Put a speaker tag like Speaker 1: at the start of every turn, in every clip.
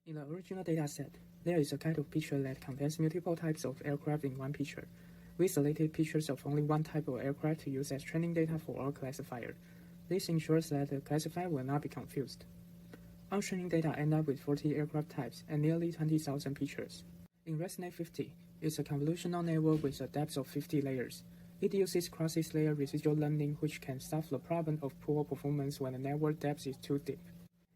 Speaker 1: In the original dataset, there is a kind of picture that contains multiple types of aircraft in one picture. We selected pictures of only one type of aircraft to use as training data for our classifier. This ensures that the classifier will not be confused. Our training data end up with 40 aircraft types and nearly 20,000 pictures. In ResNet 50, it's a convolutional network with a depth of 50 layers. It uses cross-layer residual learning, which can solve the problem of poor performance when the network depth is too deep.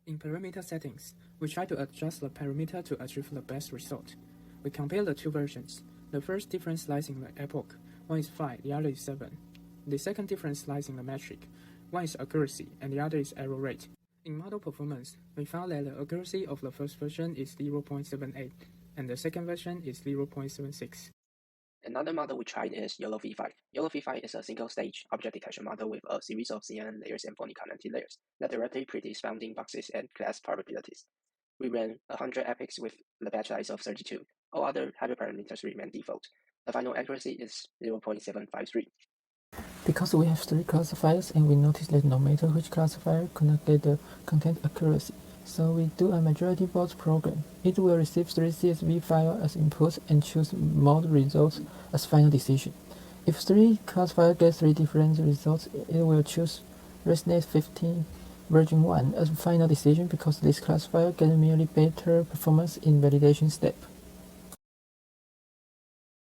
Speaker 1: In parameter settings, we try to adjust the parameter to achieve the best result. We compare the two versions. The first difference lies in the epoch. One is 5, the other is 7. The second difference lies in the metric. One is accuracy, and the other is error rate. In model performance, we found that the accuracy of the first version is 0.78, and the second version is 0.76.
Speaker 2: Another model we tried is YOLO v5. YOLO v5 is a single-stage object detection model with a series of CNN layers and phony connected layers that directly predicts bounding boxes and class probabilities. We ran 100 epochs with the batch size of 32. All other hyperparameters remain default. The final accuracy is 0.753.
Speaker 3: Because we have 3 classifiers and we noticed that no matter which classifier could not get the content accuracy, so we do a majority vote program. It will receive 3 CSV files as input and choose mode results as final decision. If 3 classifiers get 3 different results, it will choose ResNet 50 version 1 as final decision because this classifier gets merely better performance in validation step.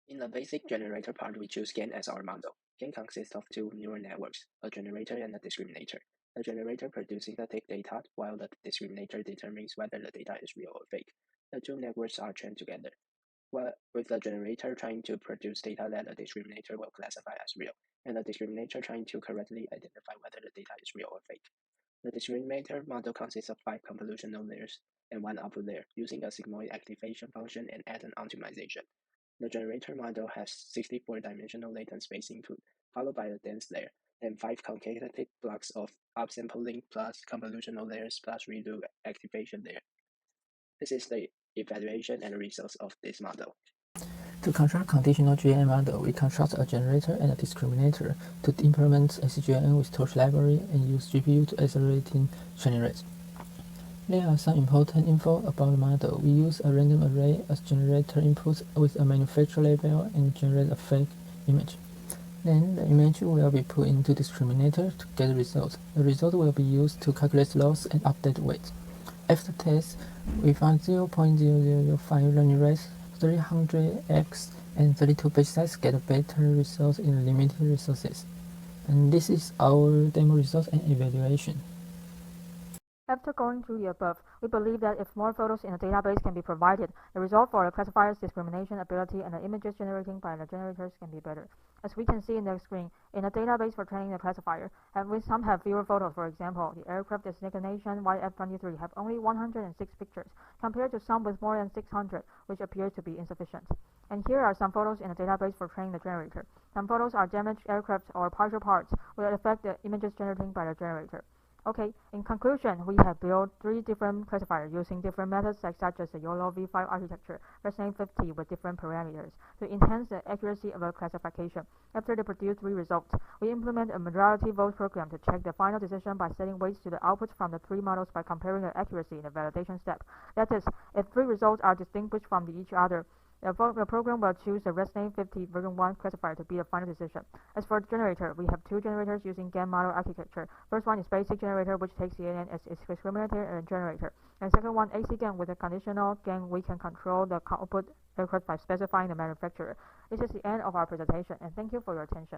Speaker 2: In the basic generator part, we choose GAN as our model. GAN consists of 2 neural networks, a generator and a discriminator. The generator produces the tick data, while the discriminator determines whether the data is real or fake. The 2 networks are trained together, with the generator trying to produce data that the discriminator will classify as real, and the discriminator trying to correctly identify whether the data is real or fake. The discriminator model consists of 5 convolutional layers and 1 output layer, using a sigmoid activation function and add-on optimization. The generator model has 64-dimensional latent space input, followed by a dense layer, then 5 concatenated blocks of upsampling plus convolutional layers plus redo activation layer. This is the evaluation and results of this model.
Speaker 3: To construct conditional GNN model, we construct a generator and a discriminator to implement ACGNN with Torch library and use GPU to accelerating training rate. There are some important info about the model. We use a random array as generator input with a manufacturer label and generate a fake image. Then the image will be put into discriminator to get the result. The result will be used to calculate loss and update weight. After test, we found 0.005 learning rate, 300x, and 32 page size get better results in limited resources. And this is our demo results and evaluation.
Speaker 4: After going through the above, we believe that if more photos in a database can be provided, the result for the classifier's discrimination ability and the images generating by the generators can be better. As we can see in the screen, in a database for training the classifier, some have fewer photos. For example, the aircraft designation YF-23 have only 106 pictures, compared to some with more than 600, which appears to be insufficient. And here are some photos in the database for training the generator. Some photos are damaged aircraft or partial parts, will affect the images generating by the generator. Okay, in conclusion, we have built 3 different classifiers using different methods such as the YOLO v5 architecture, ResNet 50 with different parameters to enhance the accuracy of the classification. After they produce 3 results, we implement a majority vote program to check the final decision by setting weights to the outputs from the 3 models by comparing the accuracy in the validation step. That is, if 3 results are distinguished from each other, the program will choose the ResNet 50 version 1 classifier to be the final decision. As for the generator, we have 2 generators using GAN model architecture. First one is basic generator, which takes CNN as its discriminator and generator. And second one, AC GAN with a conditional GAN. We can control the output aircraft by specifying the manufacturer. This is the end of our presentation, and thank you for your attention.